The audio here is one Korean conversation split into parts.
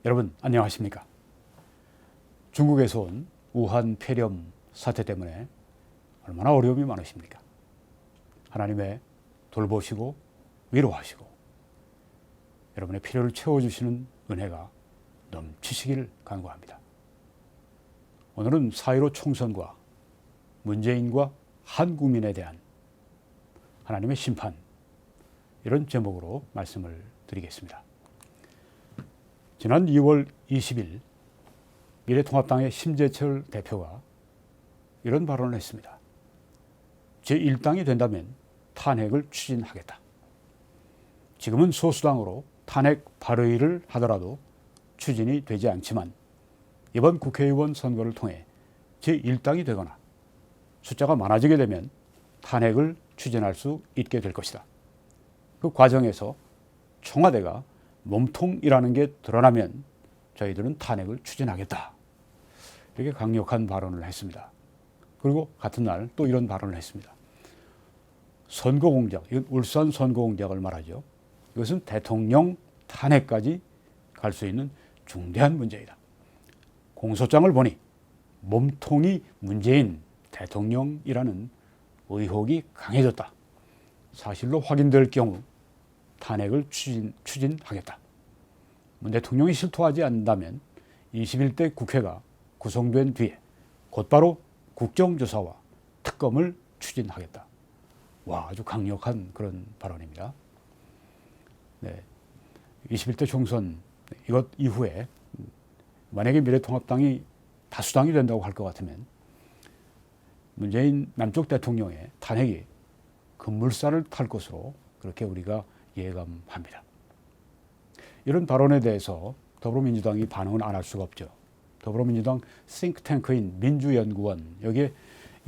여러분 안녕하십니까? 중국에서 온 우한 폐렴 사태 때문에 얼마나 어려움이 많으십니까? 하나님의 돌보시고 위로하시고 여러분의 필요를 채워주시는 은혜가 넘치시기를 간구합니다. 오늘은 4.15 총선과 문재인과 한국민에 대한 하나님의 심판, 이런 제목으로 말씀을 드리겠습니다. 지난 2월 20일 미래통합당의 심재철 대표가 이런 발언을 했습니다. 제1당이 된다면 탄핵을 추진하겠다. 지금은 소수당으로 탄핵 발의를 하더라도 추진이 되지 않지만 이번 국회의원 선거를 통해 제1당이 되거나 숫자가 많아지게 되면 탄핵을 추진할 수 있게 될 것이다. 그 과정에서 청와대가 몸통이라는 게 드러나면 저희들은 탄핵을 추진하겠다. 이렇게 강력한 발언을 했습니다. 그리고 같은 날 또 이런 발언을 했습니다. 선거 공작, 이건 울산 선거 공작을 말하죠. 이것은 대통령 탄핵까지 갈 수 있는 중대한 문제이다. 공소장을 보니 몸통이 문재인 대통령이라는 의혹이 강해졌다. 사실로 확인될 경우 탄핵을 추진하겠다. 문 대통령이 실토하지 않는다면 21대 국회가 구성된 뒤에 곧바로 국정조사와 특검을 추진하겠다. 와, 아주 강력한 그런 발언입니다. 네, 21대 총선 이것 이후에 만약에 미래통합당이 다수당이 된다고 할 것 같으면 문재인 남쪽 대통령의 탄핵이 급물살을 탈 것으로 그렇게 우리가 예감합니다. 이런 발언에 대해서 더불어민주당이 반응을 안 할 수가 없죠. 더불어민주당 싱크탱크인 민주연구원, 여기에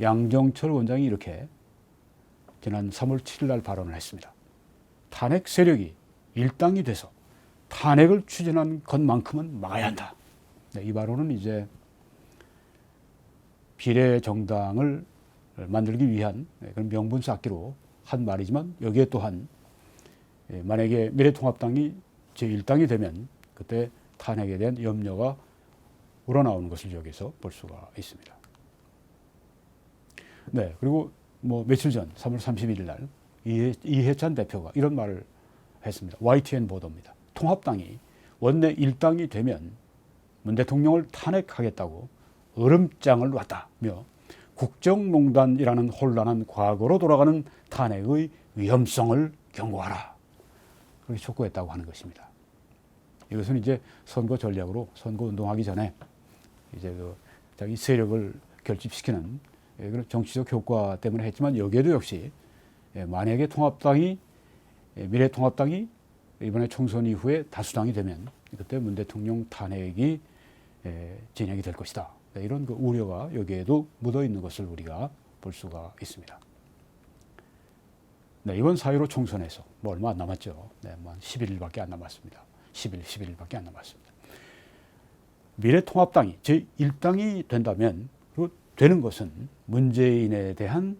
양정철 원장이 이렇게 지난 3월 7일 날 발언을 했습니다. 탄핵 세력이 일당이 돼서 탄핵을 추진한 것만큼은 막아야 한다. 네, 이 발언은 이제 비례정당을 만들기 위한 그런 명분 쌓기로 한 말이지만 여기에 또한 만약에 미래통합당이 제1당이 되면 그때 탄핵에 대한 염려가 우러나오는 것을 여기서 볼 수가 있습니다. 네, 그리고 뭐 며칠 전 3월 31일 날 이해찬 대표가 이런 말을 했습니다. YTN 보도입니다. 통합당이 원내 1당이 되면 문 대통령을 탄핵하겠다고 얼음장을 놨다며 국정농단이라는 혼란한 과거로 돌아가는 탄핵의 위험성을 경고하라. 그렇게 촉구했다고 하는 것입니다. 이것은 이제 선거 전략으로 선거 운동하기 전에 이제 그 자기 세력을 결집시키는 그런 정치적 효과 때문에 했지만 여기에도 역시 만약에 미래통합당이 이번에 총선 이후에 다수당이 되면 그때 문 대통령 탄핵이 진행이 될 것이다. 이런 그 우려가 여기에도 묻어 있는 것을 우리가 볼 수가 있습니다. 네, 이번 4.15 총선에서 뭐 얼마 안 남았죠. 네, 뭐 11일밖에 안 남았습니다. 11일밖에 안 남았습니다. 미래통합당이 제1당이 된다면 그 되는 것은 문재인에 대한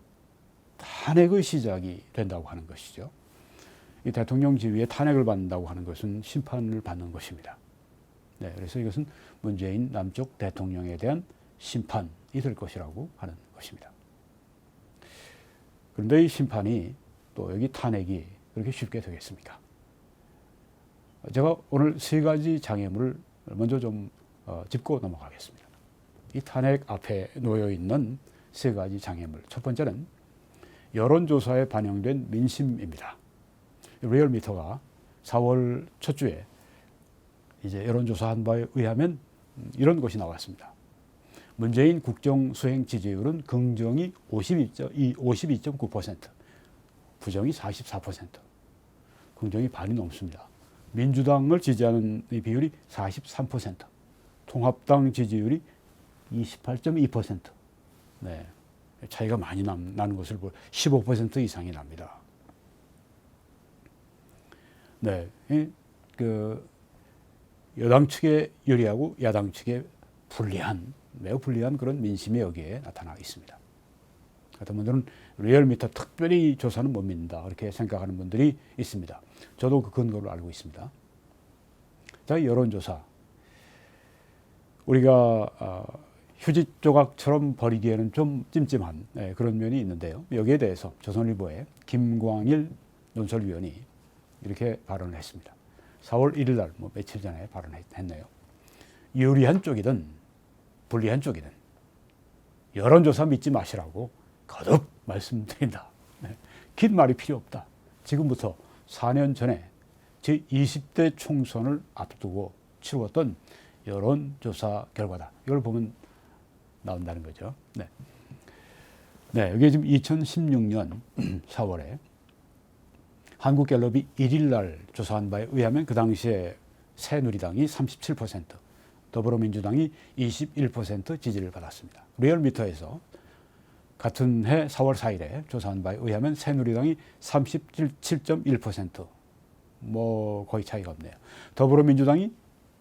탄핵의 시작이 된다고 하는 것이죠. 이 대통령 지위에 탄핵을 받는다고 하는 것은 심판을 받는 것입니다. 네, 그래서 이것은 문재인 남쪽 대통령에 대한 심판이 될 것이라고 하는 것입니다. 그런데 이 심판이 또 여기 탄핵이 그렇게 쉽게 되겠습니까? 제가 오늘 세 가지 장애물을 먼저 좀 짚고 넘어가겠습니다. 이 탄핵 앞에 놓여 있는 세 가지 장애물. 첫 번째는 여론조사에 반영된 민심입니다. 리얼미터가 4월 첫 주에 이제 여론조사한 바에 의하면 이런 것이 나왔습니다. 문재인 국정 수행 지지율은 긍정이 52.9%, 부정이 44%, 긍정이 반이 넘습니다. 민주당을 지지하는 이 비율이 43%, 통합당 지지율이 28.2%. 네, 차이가 많이 나는 것을 보여 15% 이상이 납니다. 네, 그 여당 측에 유리하고 야당 측에 매우 불리한 그런 민심이 여기에 나타나 있습니다. 어떤 분들은 리얼미터 특별히 조사는 못 믿는다 이렇게 생각하는 분들이 있습니다. 저도 그 근거를 알고 있습니다. 자, 여론조사 우리가 휴지 조각처럼 버리기에는 좀 찜찜한 그런 면이 있는데요. 여기에 대해서 조선일보의 김광일 논설위원이 이렇게 발언을 했습니다. 4월 1일 날 며칠 전에 발언했네요. 유리한 쪽이든 불리한 쪽이든 여론조사 믿지 마시라고 거듭 말씀드린다. 긴 말이 필요 없다. 지금부터 4년 전에 제20대 총선을 앞두고 치루었던 여론조사 결과다. 이걸 보면 나온다는 거죠. 네, 이게 지금 2016년 4월에 한국갤럽이 1일 날 조사한 바에 의하면 그 당시에 새누리당이 37%, 더불어민주당이 21% 지지를 받았습니다. 리얼미터에서 같은 해 4월 4일에 조사한 바에 의하면 새누리당이 37.1%, 뭐 거의 차이가 없네요. 더불어민주당이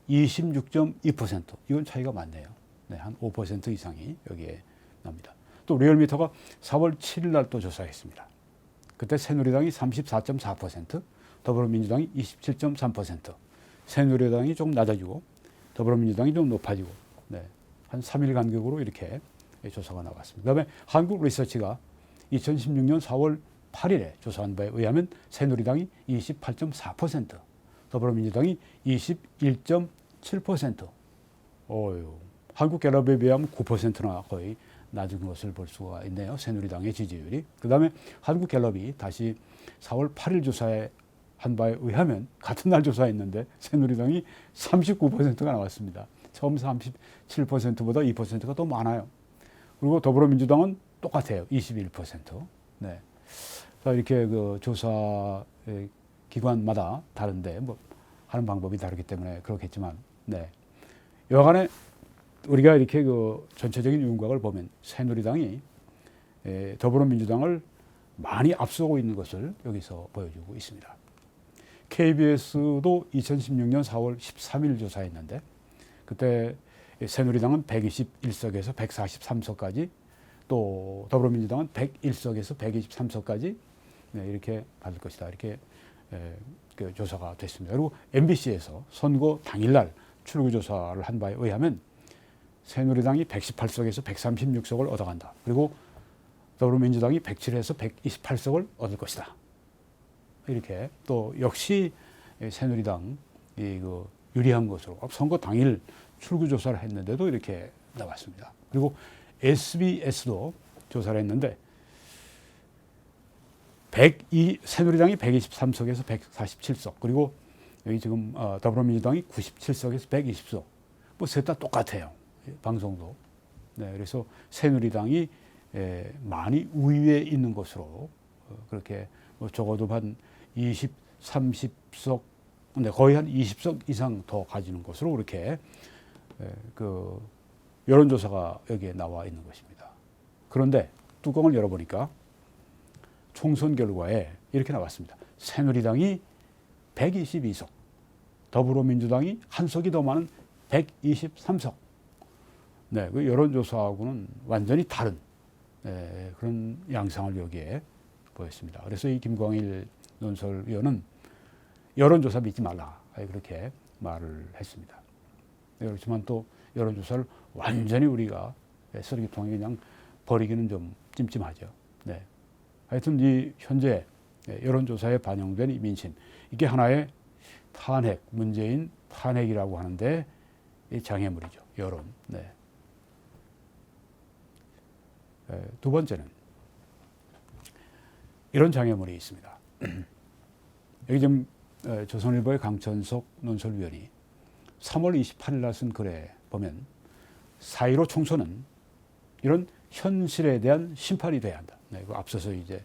26.2%, 이건 차이가 많네요. 네, 한 5% 이상이 여기에 납니다. 또 리얼미터가 4월 7일 날 또 조사했습니다. 그때 새누리당이 34.4%, 더불어민주당이 27.3%, 새누리당이 좀 낮아지고 더불어민주당이 좀 높아지고, 네, 한 3일 간격으로 이렇게 조사가 나왔습니다. 그다음에 한국리서치가 2016년 4월 8일에 조사한 바에 의하면 새누리당이 28.4%, 더불어민주당이 21.7%. 한국갤럽에 비하면 9%나 거의 낮은 것을 볼 수가 있네요. 새누리당의 지지율이. 그다음에 한국갤럽이 다시 4월 8일 조사에 한 바에 의하면 같은 날 조사했는데 새누리당이 39%가 나왔습니다. 처음 37%보다 2%가 더 많아요. 그리고 더불어민주당은 똑같아요. 21%. 네. 이렇게 그 조사 기관마다 다른데 뭐 하는 방법이 다르기 때문에 그렇겠지만, 네. 여하간에 우리가 이렇게 그 전체적인 윤곽을 보면 새누리당이 더불어민주당을 많이 앞서고 있는 것을 여기서 보여주고 있습니다. KBS도 2016년 4월 13일 조사했는데 그때 새누리당은 121석에서 143석까지, 또 더불어민주당은 101석에서 123석까지 이렇게 받을 것이다. 이렇게 그 조사가 됐습니다. 그리고 MBC에서 선거 당일날 출구조사를 한 바에 의하면 새누리당이 118석에서 136석을 얻어간다. 그리고 더불어민주당이 107에서 128석을 얻을 것이다. 이렇게 또 역시 새누리당이 그 유리한 것으로 선거 당일 출구조사를 했는데도 이렇게 나왔습니다. 그리고 SBS도 조사를 했는데 새누리당이 123석에서 147석, 그리고 여기 지금 더불어민주당이 97석에서 120석, 뭐 셋 다 똑같아요. 방송도. 네, 그래서 새누리당이 많이 우위에 있는 것으로 그렇게 뭐 적어도 한 20, 30석, 근데 거의 한 20석 이상 더 가지는 것으로 그렇게 그 여론조사가 여기에 나와 있는 것입니다. 그런데 뚜껑을 열어보니까 총선 결과에 이렇게 나왔습니다. 새누리당이 122석, 더불어민주당이 한 석이 더 많은 123석. 네, 그 여론조사하고는 완전히 다른 그런 양상을 여기에 보였습니다. 그래서 이 김광일 논설위원은 여론조사 믿지 말라, 그렇게 말을 했습니다. 그렇지만 또 여론조사를 완전히 우리가 쓰레기통에 그냥 버리기는 좀 찜찜하죠. 네. 하여튼 이 현재 여론조사에 반영된 이 민심, 이게 하나의 탄핵, 문재인 탄핵이라고 하는데 이 장애물이죠. 여론. 네. 두 번째는 이런 장애물이 있습니다. 여기 지금 조선일보의 강천석 논설위원이 3월 28일 날 쓴 글에 보면 4.15 총선은 이런 현실에 대한 심판이 돼야 한다. 네, 그 앞서서 이제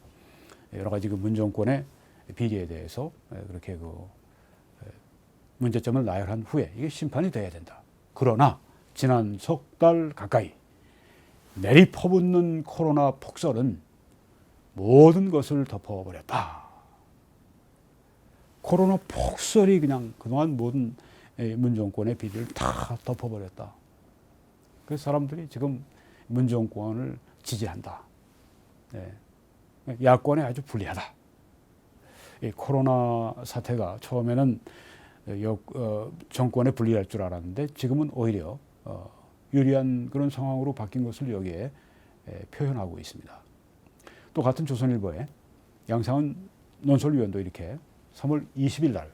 여러 가지 그 문정권의 비리에 대해서 그렇게 그 문제점을 나열한 후에 이게 심판이 돼야 된다. 그러나 지난 석 달 가까이 내리 퍼붓는 코로나 폭설은 모든 것을 덮어버렸다. 코로나 폭설이 그냥 그동안 모든 문정권의 비리를 다 덮어버렸다. 그래서 사람들이 지금 문정권을 지지한다. 네. 야권에 아주 불리하다. 이 코로나 사태가 처음에는 정권에 불리할 줄 알았는데 지금은 오히려 유리한 그런 상황으로 바뀐 것을 여기에 표현하고 있습니다. 또 같은 조선일보에 양상은 논설위원도 이렇게 3월 20일 날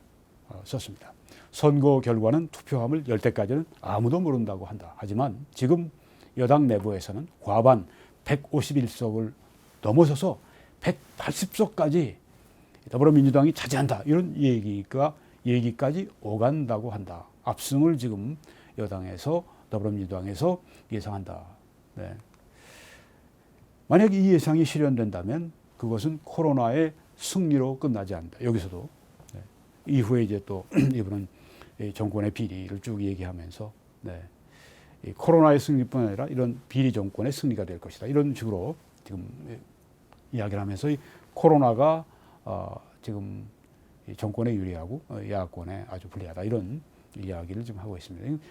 썼습니다. 선거 결과는 투표함을 열 때까지는 아무도 모른다고 한다. 하지만 지금 여당 내부에서는 과반 151석을 넘어서서 180석까지 더불어민주당이 차지한다. 이런 얘기까지 오간다고 한다. 압승을 지금 여당에서 더불어민주당에서 예상한다. 네. 만약 이 예상이 실현된다면 그것은 코로나의 승리로 끝나지 않는다. 여기서도 네. 이후에 이제 또 이분은 정권의 비리를 쭉 얘기하면서 네. 이 코로나의 승리뿐 아니라 이런 비리 정권의 승리가 될 것이다. 이런 식으로 지금 이야기를 하면서 이 코로나가 지금 정권에 유리하고 야권에 아주 불리하다. 이런 이야기를 지금 하고 있습니다.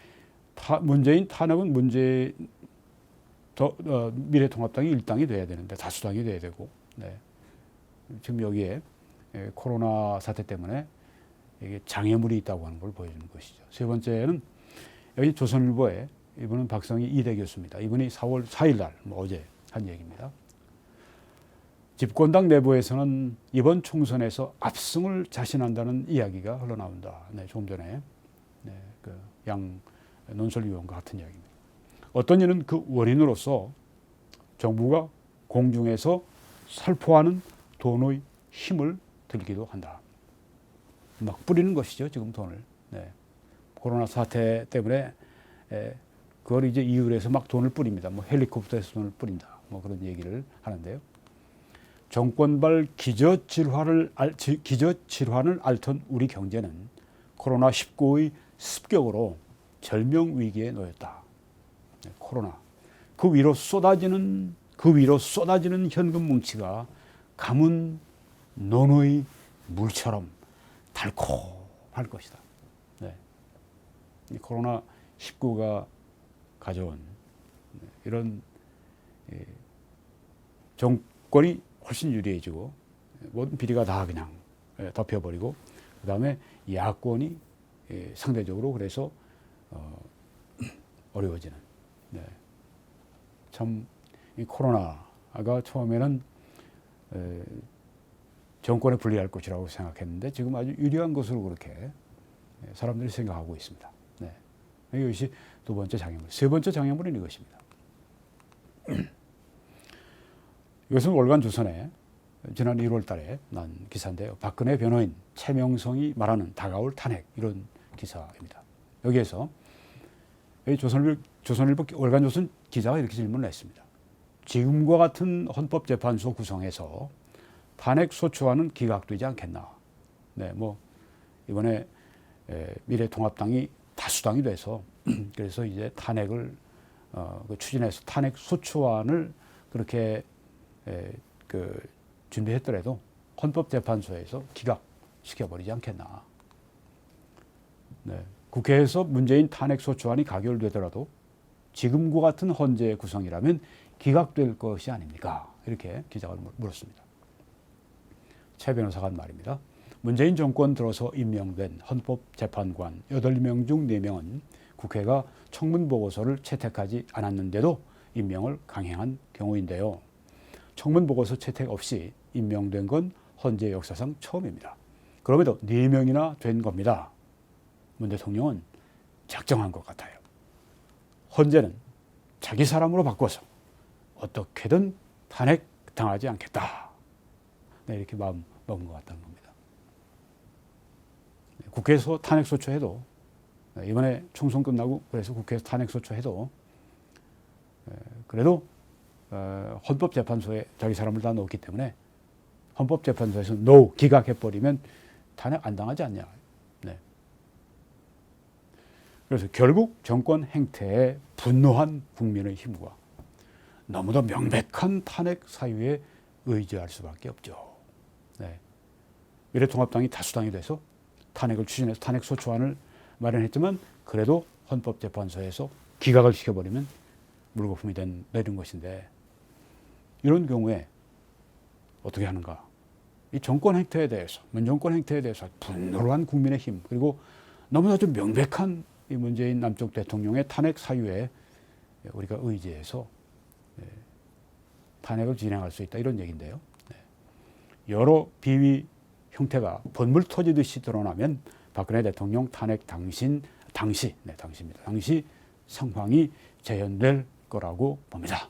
문재인 탄핵은 미래통합당이 일당이 돼야 되는데 다수당이 돼야 되고 네. 지금 여기에 코로나 사태 때문에 이게 장애물이 있다고 하는 걸 보여주는 것이죠. 세 번째는 여기 조선일보에 이분은 박성희 이대 교수입니다. 이분이 4월 4일 날 어제 한 얘기입니다. 집권당 내부에서는 이번 총선에서 압승을 자신한다는 이야기가 흘러나온다. 네, 조금 전에 그 양 논설위원과 같은 이야기입니다. 어떤 이는 그 원인으로서 정부가 공중에서 살포하는 돈의 힘을 들기도 한다. 막 뿌리는 것이죠, 지금 돈을. 네. 코로나 사태 때문에 그걸 이제 이유로 해서 막 돈을 뿌립니다. 뭐 헬리콥터에서 돈을 뿌린다. 뭐 그런 얘기를 하는데요. 정권발 기저질환을 앓던 우리 경제는 코로나19의 습격으로 절명위기에 놓였다. 코로나. 그 위로 쏟아지는 현금 뭉치가 가문 논의 물처럼 달콤할 것이다. 네. 이 코로나19가 가져온 이런 정권이 훨씬 유리해지고 모든 비리가 다 그냥 덮여버리고 그 다음에 야권이 상대적으로 그래서 어려워지는. 네. 참 이 코로나가 처음에는 정권에 불리할 것이라고 생각했는데 지금 아주 유리한 것으로 그렇게 사람들이 생각하고 있습니다. 네. 이것이 두 번째 장애물. 세 번째 장애물은 이것입니다. 이것은 월간조선에 지난 1월 달에 난 기사인데요. 박근혜 변호인 최명성이 말하는 다가올 탄핵, 이런 기사입니다. 여기에서 조선일보 월간조선 기자가 이렇게 질문을 했습니다. 지금과 같은 헌법재판소 구성에서 탄핵 소추안은 기각되지 않겠나. 네, 뭐 이번에 미래통합당이 다수당이 돼서 그래서 이제 탄핵을 추진해서 탄핵 소추안을 그렇게 준비했더라도 헌법재판소에서 기각시켜버리지 않겠나. 네. 국회에서 문재인 탄핵 소추안이 가결되더라도 지금과 같은 헌재 구성이라면 기각될 것이 아닙니까? 이렇게 기자가 물었습니다. 최 변호사가 한 말입니다. 문재인 정권 들어서 임명된 헌법재판관 8명 중 4명은 국회가 청문보고서를 채택하지 않았는데도 임명을 강행한 경우인데요. 청문보고서 채택 없이 임명된 건 헌재 역사상 처음입니다. 그럼에도 4명이나 된 겁니다. 문 대통령은 작정한 것 같아요. 헌재는 자기 사람으로 바꿔서 어떻게든 탄핵 당하지 않겠다. 네, 이렇게 마음 먹은 것 같다는 겁니다. 국회에서 탄핵 소추해도 이번에 총선 끝나고 그래서 국회에서 탄핵 소추해도 그래도 헌법재판소에 자기 사람을 다 넣었기 때문에 헌법재판소에서 NO 기각해버리면 탄핵 안 당하지 않냐. 네. 그래서 결국 정권 행태에 분노한 국민의 힘과 너무도 명백한 탄핵 사유에 의지할 수밖에 없죠. 네. 미래통합당이 다수당이 돼서 탄핵을 추진해서 탄핵 소추안을 마련했지만 그래도 헌법재판소에서 기각을 시켜버리면 물거품이 내린 것인데 이런 경우에 어떻게 하는가? 이 정권 행태에 대해서, 문정권 행태에 대해서 분노를 한 국민의 힘, 그리고 너무나도 명백한 이 문재인 남쪽 대통령의 탄핵 사유에 우리가 의지해서 탄핵을 진행할 수 있다 이런 얘기인데요. 여러 비위 형태가 번물 터지듯이 드러나면 박근혜 대통령 탄핵 당시 상황이 재현될 거라고 봅니다.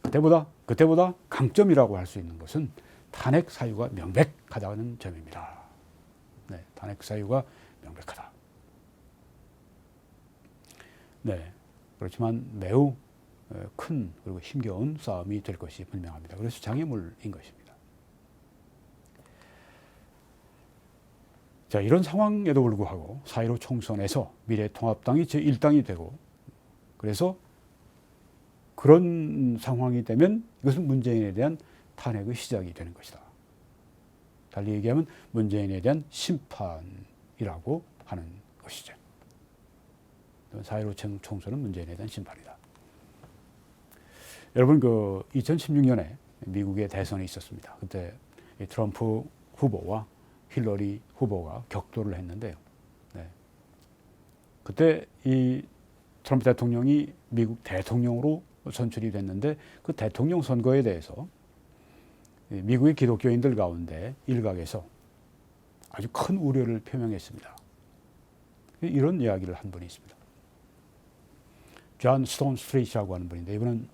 그때보다 강점이라고 할 수 있는 것은 탄핵 사유가 명백하다는 점입니다. 네, 탄핵 사유가 명백하다. 네, 그렇지만 매우 큰 그리고 힘겨운 싸움이 될 것이 분명합니다. 그래서 장애물인 것입니다. 자, 이런 상황에도 불구하고 4.15 총선에서 미래통합당이 제1당이 되고 그래서 그런 상황이 되면 이것은 문재인에 대한 탄핵의 시작이 되는 것이다. 달리 얘기하면 문재인에 대한 심판이라고 하는 것이죠. 4.15 총선은 문재인에 대한 심판이다. 여러분, 2016년에 미국의 대선이 있었습니다. 그때 트럼프 후보와 힐러리 후보가 격돌을 했는데요. 네. 그때 이 트럼프 대통령이 미국 대통령으로 선출이 됐는데 그 대통령 선거에 대해서 미국의 기독교인들 가운데 일각에서 아주 큰 우려를 표명했습니다. 이런 이야기를 한 분이 있습니다. 존 스톤 스트리트라고 하는 분인데 이분은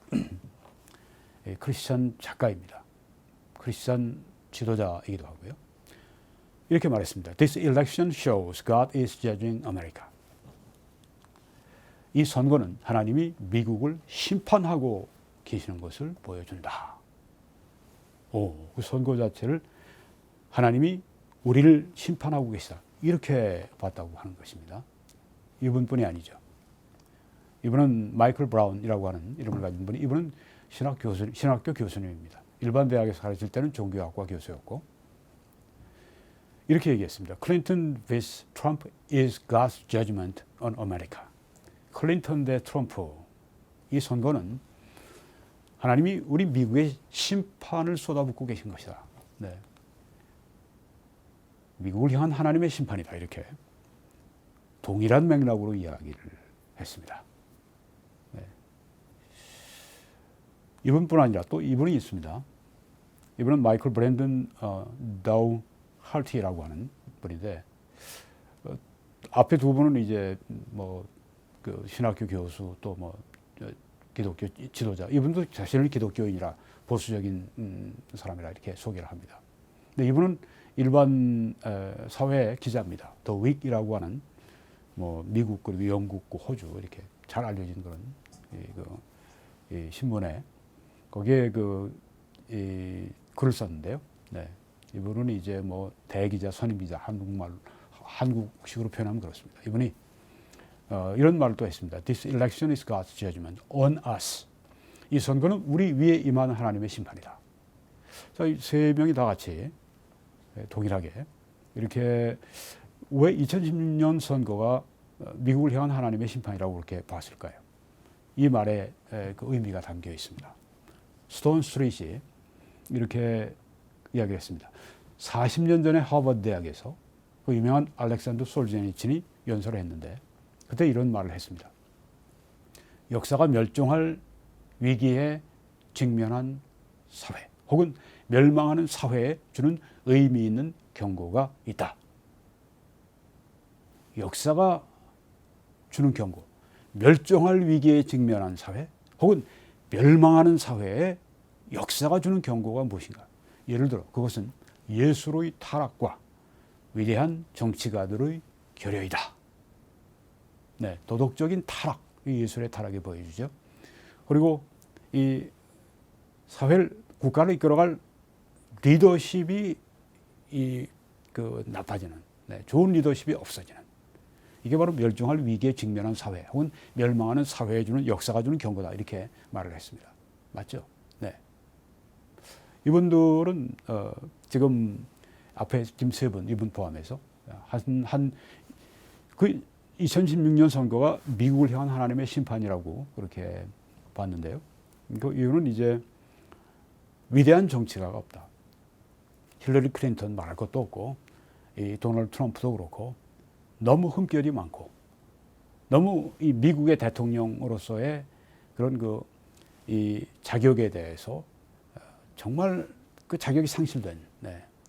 크리스천 작가입니다. 크리스천 지도자이기도 하고요. 이렇게 말했습니다. This election shows God is judging America. 이 선거는 하나님이 미국을 심판하고 계시는 것을 보여준다. 그 선거 자체를 하나님이 우리를 심판하고 계시다. 이렇게 봤다고 하는 것입니다. 이분뿐이 아니죠. 이분은 마이클 브라운이라고 하는 이름을 가진 분이 이분은 신학교 교수님입니다. 일반 대학에서 가르칠 때는 종교학과 교수였고 이렇게 얘기했습니다. Clinton vs. Trump is God's judgment on America. 클린턴 대 트럼프 이 선거는 하나님이 우리 미국의 심판을 쏟아붓고 계신 것이다. 네. 미국을 향한 하나님의 심판이다. 이렇게 동일한 맥락으로 이야기를 했습니다. 네. 이분뿐 아니라 또 이분이 있습니다. 이분은 마이클 브랜든 다우 할티라고 하는 분인데 앞에 두 분은 이제 신학교 교수 또 기독교 지도자 이분도 자신을 기독교인이라 보수적인 사람이라 이렇게 소개를 합니다. 근데 이분은 일반 사회 기자입니다. 더 윅이라고 하는 미국 그리고 영국 호주 이렇게 잘 알려진 그런 이 신문에 거기에 글을 썼는데요. 네. 이분은 이제 대기자, 선임기자, 한국식으로 표현하면 그렇습니다. 이분이 이런 말을 또 했습니다. This election is God's judgment on us. 이 선거는 우리 위에 임하는 하나님의 심판이다. 자, 이 세 명이 다 같이 동일하게 이렇게 왜 2016년 선거가 미국을 향한 하나님의 심판이라고 그렇게 봤을까요? 이 말에 그 의미가 담겨 있습니다. 스톤 스트리트이 이렇게 이야기를 했습니다. 40년 전에 하버드 대학에서 그 유명한 알렉산더 솔제니친이 연설을 했는데 그때 이런 말을 했습니다. 역사가 멸종할 위기에 직면한 사회 혹은 멸망하는 사회에 주는 의미 있는 경고가 있다. 역사가 주는 경고, 멸종할 위기에 직면한 사회 혹은 멸망하는 사회에 역사가 주는 경고가 무엇인가? 예를 들어 그것은 예수로의 타락과 위대한 정치가들의 결여이다. 네, 도덕적인 타락, 예술의 타락이 보여주죠. 그리고 이 사회를, 국가를 이끌어갈 리더십이 나빠지는, 좋은 리더십이 없어지는. 이게 바로 멸종할 위기에 직면한 사회, 혹은 멸망하는 사회에 주는 역사가 주는 경고다. 이렇게 말을 했습니다. 맞죠? 네. 이분들은 지금 앞에 지금 세 분, 이분 포함해서 그 2016년 선거가 미국을 향한 하나님의 심판이라고 그렇게 봤는데요. 그 이유는 이제 위대한 정치가가 없다. 힐러리 클린턴 말할 것도 없고 이 도널드 트럼프도 그렇고 너무 흠결이 많고 너무 이 미국의 대통령으로서의 그런 이 자격에 대해서 정말 그 자격이 상실된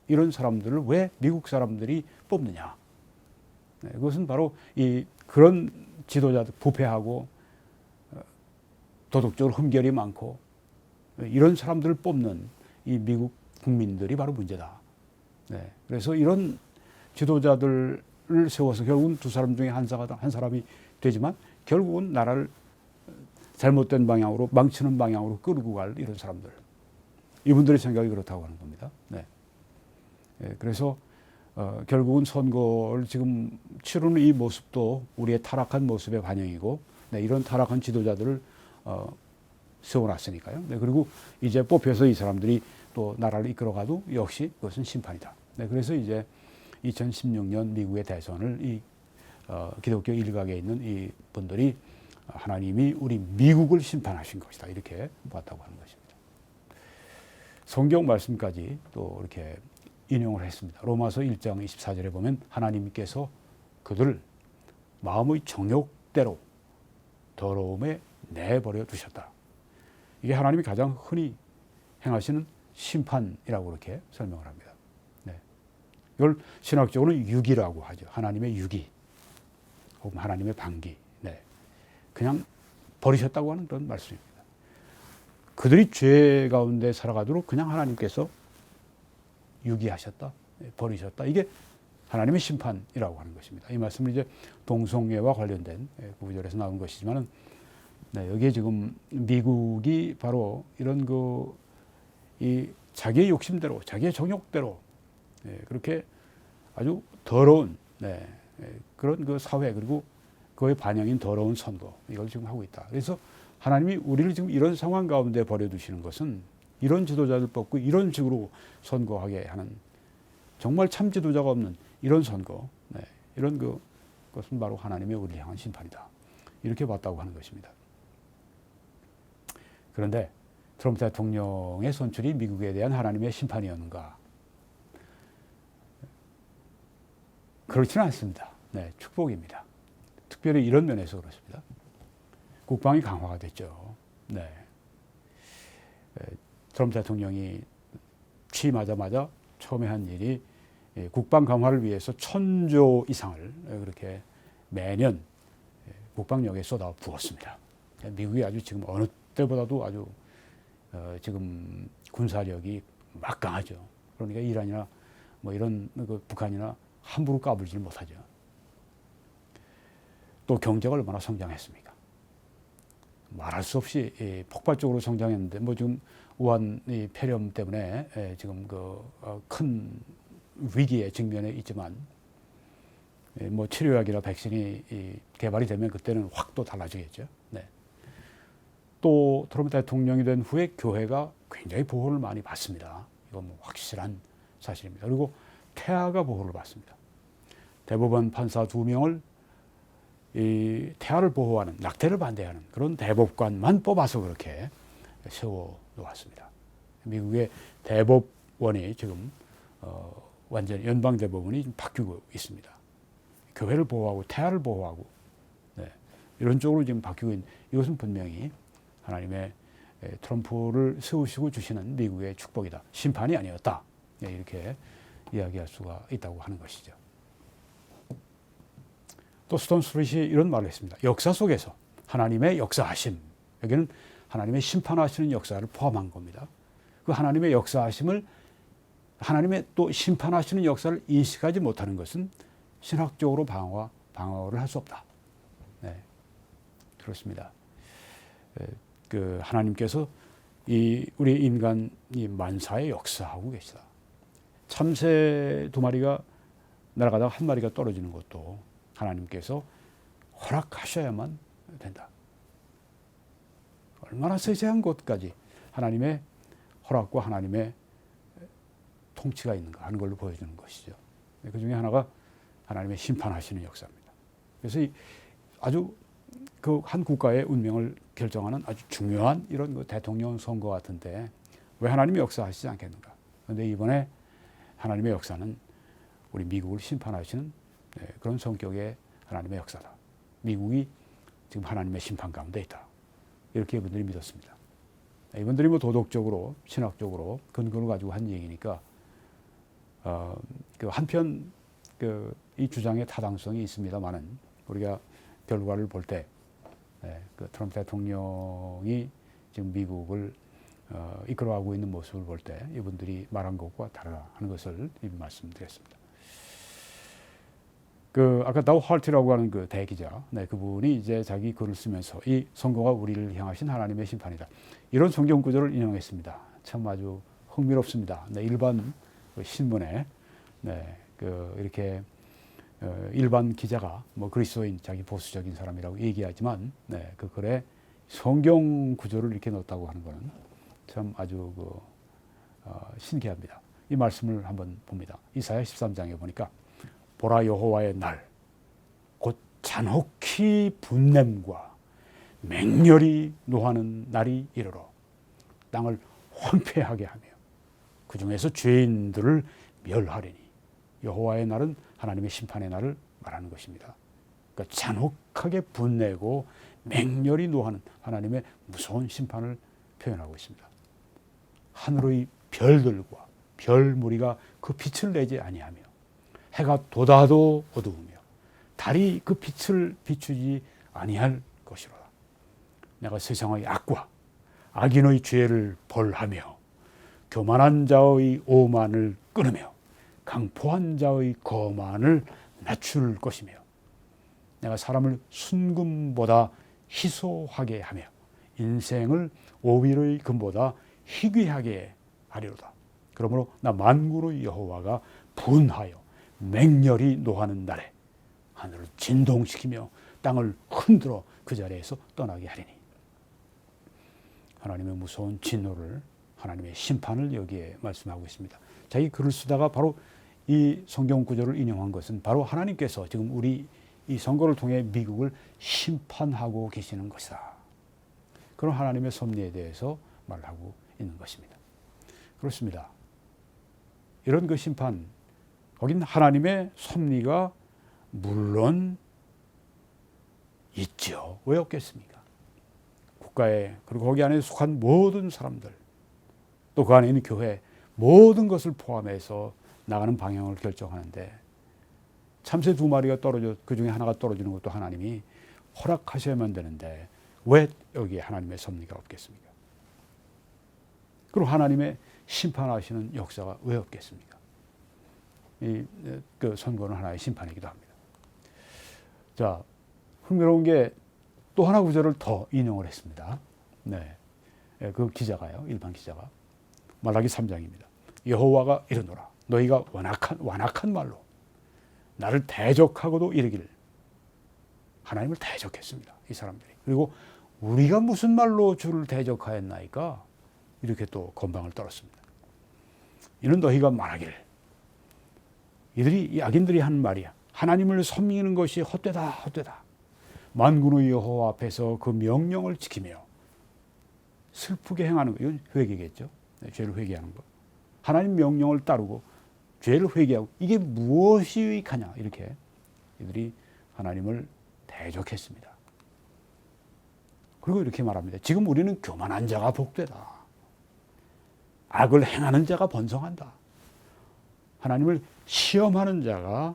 이런 사람들을 왜 미국 사람들이 뽑느냐. 그것은 바로 이 그런 지도자들 부패하고 도덕적으로 흠결이 많고 이런 사람들을 뽑는 이 미국 국민들이 바로 문제다. 그래서 이런 지도자들을 세워서 결국은 두 사람 중에 한 사람이 되지만 결국은 나라를 잘못된 방향으로 망치는 방향으로 끌고 갈 이런 사람들. 이분들의 생각이 그렇다고 하는 겁니다. 그래서 결국은 선거를 지금 치르는 이 모습도 우리의 타락한 모습의 반영이고 이런 타락한 지도자들을 세워놨으니까요. 그리고 이제 뽑혀서 이 사람들이 또 나라를 이끌어가도 역시 그것은 심판이다. 그래서 이제 2016년 미국의 대선을 이 기독교 일각에 있는 이 분들이 하나님이 우리 미국을 심판하신 것이다. 이렇게 봤다고 하는 것입니다. 성경 말씀까지 또 이렇게 인용을 했습니다. 로마서 1장 24절에 보면 하나님께서 그들을 마음의 정욕대로 더러움에 내버려 두셨다. 이게 하나님이 가장 흔히 행하시는 심판이라고 그렇게 설명을 합니다. 이걸 신학적으로는 유기라고 하죠. 하나님의 유기 혹은 하나님의 반기. 그냥 버리셨다고 하는 그런 말씀입니다. 그들이 죄 가운데 살아가도록 그냥 하나님께서 유기하셨다, 버리셨다. 이게 하나님의 심판이라고 하는 것입니다. 이 말씀은 이제 동성애와 관련된 구절에서 나온 것이지만은 여기에 지금 미국이 바로 이런 이 자기의 욕심대로, 자기의 정욕대로 그렇게 아주 더러운 그런 그 사회 그리고 그의 반영인 더러운 선거 이걸 지금 하고 있다. 그래서 하나님이 우리를 지금 이런 상황 가운데 버려두시는 것은 이런 지도자들 뽑고 이런 식으로 선거하게 하는 정말 참 지도자가 없는 이런 선거, 이런 그것은 바로 하나님의 우리를 향한 심판이다. 이렇게 봤다고 하는 것입니다. 그런데 트럼프 대통령의 선출이 미국에 대한 하나님의 심판이었는가? 그렇지는 않습니다. 축복입니다. 특별히 이런 면에서 그렇습니다. 국방이 강화가 됐죠. 트럼프 대통령이 취임하자마자 처음에 한 일이 국방 강화를 위해서 1,000조 이상을 그렇게 매년 국방력에 쏟아 부었습니다. 미국이 아주 지금 어느 때보다도 아주 지금 군사력이 막강하죠. 그러니까 이란이나 뭐 이런 북한이나 함부로 까불지 못하죠. 또 경제가 얼마나 성장했습니까? 말할 수 없이 폭발적으로 성장했는데 뭐 지금 우한 폐렴 때문에 지금 큰 위기에 직면해 있지만 뭐 치료약이나 백신이 개발이 되면 그때는 확 또 달라지겠죠. 또 트럼프 대통령이 된 후에 교회가 굉장히 보호를 많이 받습니다. 이건 뭐 확실한 사실입니다. 그리고 태아가 보호를 받습니다. 대법원 판사 2명을 이 태아를 보호하는 낙태를 반대하는 그런 대법관만 뽑아서 그렇게 세워 놓았습니다. 미국의 대법원이 지금 완전히 연방 대법원이 좀 바뀌고 있습니다. 교회를 보호하고 태아를 보호하고 이런 쪽으로 지금 바뀌고 있는 이것은 분명히 하나님의 트럼프를 세우시고 주시는 미국의 축복이다. 심판이 아니었다. 이렇게 이야기할 수가 있다고 하는 것이죠. 또 스톤 스트릿이 이런 말을 했습니다. 역사 속에서 하나님의 역사하심, 여기는 하나님의 심판하시는 역사를 포함한 겁니다. 그 하나님의 역사하심을 하나님의 또 심판하시는 역사를 인식하지 못하는 것은 신학적으로 방어를 할 수 없다. 그렇습니다. 하나님께서 우리 인간 만사의 역사하고 계시다. 참새 2마리가 날아가다가 1마리가 떨어지는 것도 하나님께서 허락하셔야만 된다. 얼마나 세세한 것까지 하나님의 허락과 하나님의 통치가 있는가 하는 걸로 보여주는 것이죠. 그 중에 하나가 하나님의 심판하시는 역사입니다. 그래서 아주 한 국가의 운명을 결정하는 아주 중요한 이런 대통령 선거 같은데 왜 하나님이 역사하시지 않겠는가? 그런데 이번에 하나님의 역사는 우리 미국을 심판하시는 그런 성격의 하나님의 역사다. 미국이 지금 하나님의 심판 가운데 있다. 이렇게 이분들이 믿었습니다. 이분들이 뭐 도덕적으로, 신학적으로 근거를 가지고 한 얘기니까, 그 한편 이 주장의 타당성이 있습니다만은 우리가 결과를 볼 때, 그 트럼프 대통령이 지금 미국을 이끌어가고 있는 모습을 볼 때 이분들이 말한 것과 다르다 하는 것을 이미 말씀드렸습니다. 아까 다우 할트라고 하는 그 대기자, 그분이 이제 자기 글을 쓰면서 이 선거가 우리를 향하신 하나님의 심판이다. 이런 성경 구절을 인용했습니다. 참 아주 흥미롭습니다. 일반 신문에 이렇게 일반 기자가 뭐 그리스도인, 자기 보수적인 사람이라고 얘기하지만 그 글에 성경 구절을 이렇게 넣었다고 하는 것은 참 아주 신기합니다. 이 말씀을 한번 봅니다. 이사야 13장에 보니까 보라 여호와의 날 곧 잔혹히 분냄과 맹렬히 노하는 날이 이르러 땅을 황폐하게 하며 그 중에서 죄인들을 멸하리니 여호와의 날은 하나님의 심판의 날을 말하는 것입니다. 그러니까 잔혹하게 분내고 맹렬히 노하는 하나님의 무서운 심판을 표현하고 있습니다. 하늘의 별들과 별 무리가 그 빛을 내지 아니하며 해가 돋아도 어두우며 달이 그 빛을 비추지 아니할 것이로다. 내가 세상의 악과 악인의 죄를 벌하며 교만한 자의 오만을 끊으며 강포한 자의 거만을 낮출 것이며 내가 사람을 순금보다 희소하게 하며 인생을 오일의 금보다 희귀하게 하리로다. 그러므로 나 만군의 여호와가 분하여 맹렬히 노하는 날에 하늘을 진동시키며 땅을 흔들어 그 자리에서 떠나게 하리니. 하나님의 무서운 진노를, 하나님의 심판을 여기에 말씀하고 있습니다. 자기 글을 쓰다가 바로 이 성경 구절을 인용한 것은 바로 하나님께서 지금 우리 이 선거를 통해 미국을 심판하고 계시는 것이다. 그런 하나님의 섭리에 대해서 말하고 있는 것입니다. 그렇습니다. 이런 그 심판, 거긴 하나님의 섭리가 물론 있죠. 왜 없겠습니까? 국가에, 그리고 거기 안에 속한 모든 사람들, 또 그 안에 있는 교회, 모든 것을 포함해서 나가는 방향을 결정하는데 참새 2마리가 떨어져, 그 중에 하나가 떨어지는 것도 하나님이 허락하셔야만 되는데 왜 여기에 하나님의 섭리가 없겠습니까? 그리고 하나님의 심판하시는 역사가 왜 없겠습니까? 그 선거는 하나의 심판이기도 합니다. 자, 흥미로운 게 또 하나 구절을 더 인용을 했습니다. 그 기자가요, 일반 기자가 말라기 3장입니다. 여호와가 이르노라, 너희가 완악한 말로 나를 대적하고도 이르기를. 하나님을 대적했습니다, 이 사람들이. 그리고 우리가 무슨 말로 주를 대적하였나이까? 이렇게 또 건방을 떨었습니다. 이는 너희가 말하기를, 이 악인들이 하는 말이야. 하나님을 섬기는 것이 헛되다, 헛되다. 만군의 여호와 앞에서 그 명령을 지키며 슬프게 행하는 것, 이건 회개겠죠. 죄를 회개하는 것. 하나님 명령을 따르고 죄를 회개하고 이게 무엇이 유익하냐, 이렇게 이들이 하나님을 대적했습니다. 그리고 이렇게 말합니다. 지금 우리는 교만한 자가 복되다. 악을 행하는 자가 번성한다. 하나님을 시험하는 자가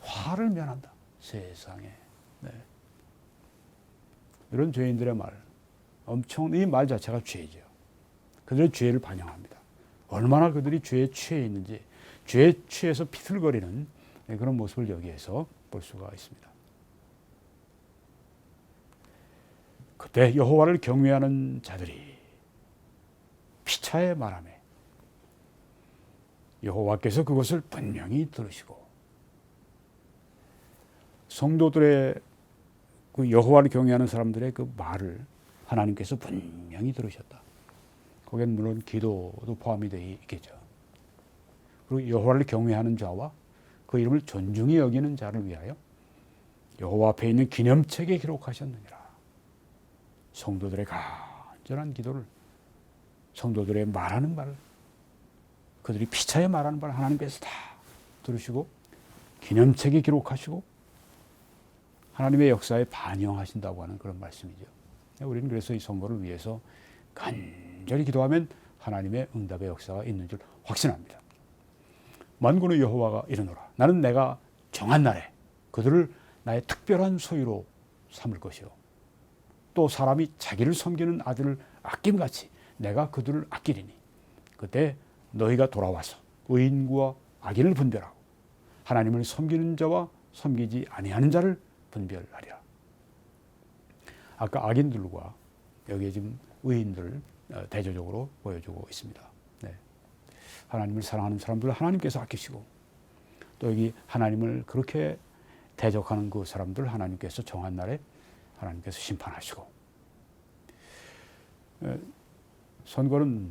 화를 면한다. 세상에. 이런 죄인들의 말, 이 말 자체가 죄죠. 그들의 죄를 반영합니다. 얼마나 그들이 죄에 취해 있는지, 죄에 취해서 비틀거리는 그런 모습을 여기에서 볼 수가 있습니다. 그때 여호와를 경외하는 자들이 피차에 말하며 여호와께서 그것을 분명히 들으시고, 성도들의 그 여호와를 경외하는 사람들의 그 말을 하나님께서 분명히 들으셨다. 거기엔 물론 기도도 포함이 되어 있겠죠. 그리고 여호와를 경외하는 자와 그 이름을 존중히 여기는 자를 위하여 여호와 앞에 있는 기념책에 기록하셨느니라. 성도들의 간절한 기도를, 성도들의 말하는 말을, 그들이 피차에 말하는 말을 하나님께서 다 들으시고 기념책에 기록하시고 하나님의 역사에 반영하신다고 하는 그런 말씀이죠. 우리는 그래서 이 선거를 위해서 간절히 기도하면 하나님의 응답의 역사가 있는 줄 확신합니다. 만군의 여호와가 이르노라. 나는 내가 정한 날에 그들을 나의 특별한 소유로 삼을 것이요. 또 사람이 자기를 섬기는 아들을 아낌같이 내가 그들을 아끼리니 그때 너희가 돌아와서 의인과 악인을 분별하고 하나님을 섬기는 자와 섬기지 아니하는 자를 분별하리라. 아까 악인들과 여기에 지금 의인들을 대조적으로 보여주고 있습니다. 네. 하나님을 사랑하는 사람들을 하나님께서 아끼시고 또 여기 하나님을 그렇게 대적하는 그 사람들 하나님께서 정한 날에 하나님께서 심판하시고, 선거는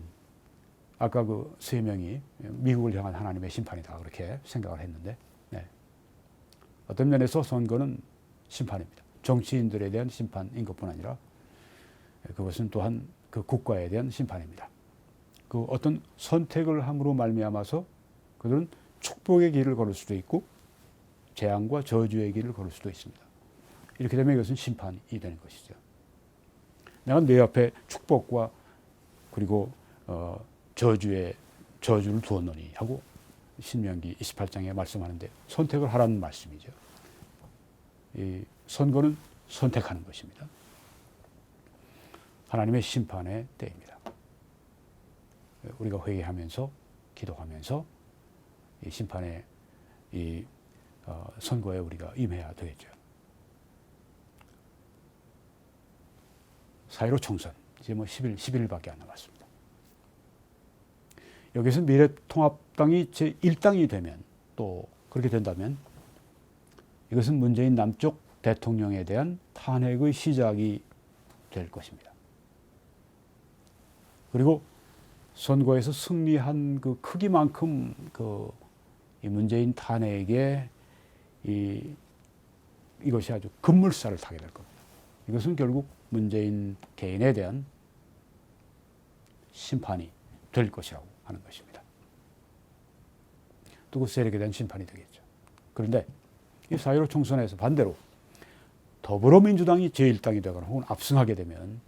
아까 그 세 명이 미국을 향한 하나님의 심판이다 그렇게 생각을 했는데, 네. 어떤 면에서 선거는 심판입니다. 정치인들에 대한 심판인 것뿐 아니라 그것은 또한 그 국가에 대한 심판입니다. 그 어떤 선택을 함으로 말미암아서 그들은 축복의 길을 걸을 수도 있고 재앙과 저주의 길을 걸을 수도 있습니다. 이렇게 되면 이것은 심판이 되는 것이죠. 내가 내 앞에 축복과 그리고 저주를 두었노니 하고 신명기 28장에 말씀하는데 선택을 하라는 말씀이죠. 이 선거는 선택하는 것입니다. 하나님의 심판의 때입니다. 우리가 회개하면서 기도하면서 이 심판의 이 선거에 우리가 임해야 되겠죠. 4.15 총선 이제 뭐 10일밖에 안 남았습니다. 여기서 미래통합당이 제1당이 되면 또 그렇게 된다면 이것은 문재인 남쪽 대통령에 대한 탄핵의 시작이 될 것입니다. 그리고 선거에서 승리한 그 크기만큼 이 문재인 탄핵에 이것이 아주 급물살을 타게 될 겁니다. 이것은 결국 문재인 개인에 대한 심판이 될 것이라고 하는 것입니다. 또 그 세력에 대한 심판이 되겠죠. 그런데 이 4.15 총선에서 반대로 더불어민주당이 제1당이 되거나 혹은 압승하게 되면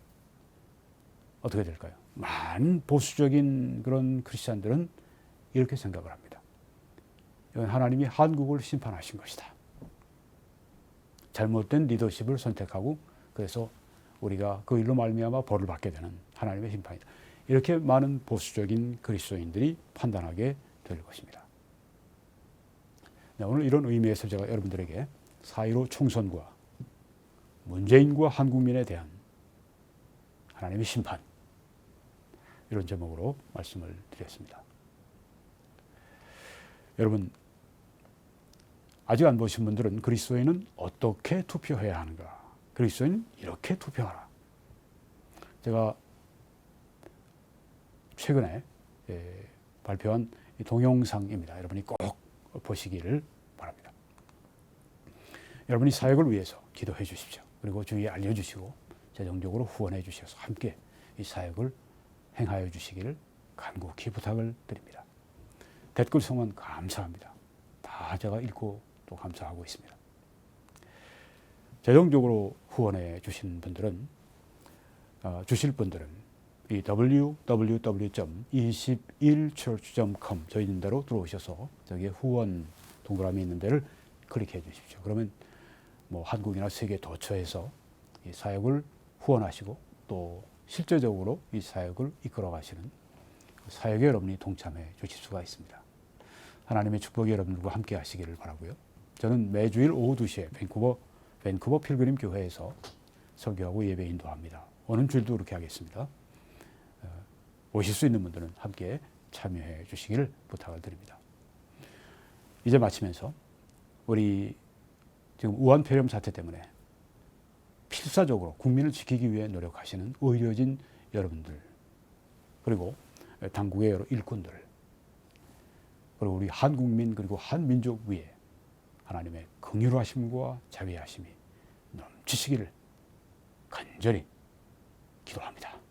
어떻게 될까요? 많은 보수적인 그런 크리스찬들은 이렇게 생각을 합니다. 이건 하나님이 한국을 심판하신 것이다. 잘못된 리더십을 선택하고 그래서 우리가 그 일로 말미암아 벌을 받게 되는 하나님의 심판이다. 이렇게 많은 보수적인 그리스도인들이 판단하게 될 것입니다. 네, 오늘 이런 의미에서 제가 여러분들에게 4.15 총선과 문재인과 한국민에 대한 하나님의 심판 이런 제목으로 말씀을 드렸습니다. 여러분 아직 안 보신 분들은 그리스도인은 어떻게 투표해야 하는가? 그리스도인은 이렇게 투표하라. 제가 최근에 발표한 동영상입니다. 여러분이 꼭 보시기를 바랍니다. 여러분이 사역을 위해서 기도해 주십시오. 그리고 주위에 알려주시고 재정적으로 후원해 주셔서 함께 이 사역을 행하여 주시기를 간곡히 부탁을 드립니다. 댓글 성원 감사합니다. 다 제가 읽고 또 감사하고 있습니다. 재정적으로 후원해 주신 분들은 주실 분들은 이 www.21church.com 저 있는 데로 들어오셔서 저기에 후원 동그라미 있는 데를 클릭해 주십시오. 그러면 뭐 한국이나 세계 도처에서 이 사역을 후원하시고 또 실제적으로 이 사역을 이끌어 가시는 사역에 여러분이 동참해 주실 수가 있습니다. 하나님의 축복이 여러분들과 함께 하시기를 바라고요. 저는 매주일 오후 2시에 밴쿠버 필그림 교회에서 설교하고 예배 인도합니다. 오는 주일도 그렇게 하겠습니다. 오실 수 있는 분들은 함께 참여해 주시기를 부탁을 드립니다. 이제 마치면서 우리 지금 우한폐렴 사태 때문에 필사적으로 국민을 지키기 위해 노력하시는 의료진 여러분들 그리고 당국의 여러 일꾼들 그리고 우리 한국민 그리고 한민족 위에 하나님의 긍휼하심과 자비하심이 넘치시기를 간절히 기도합니다.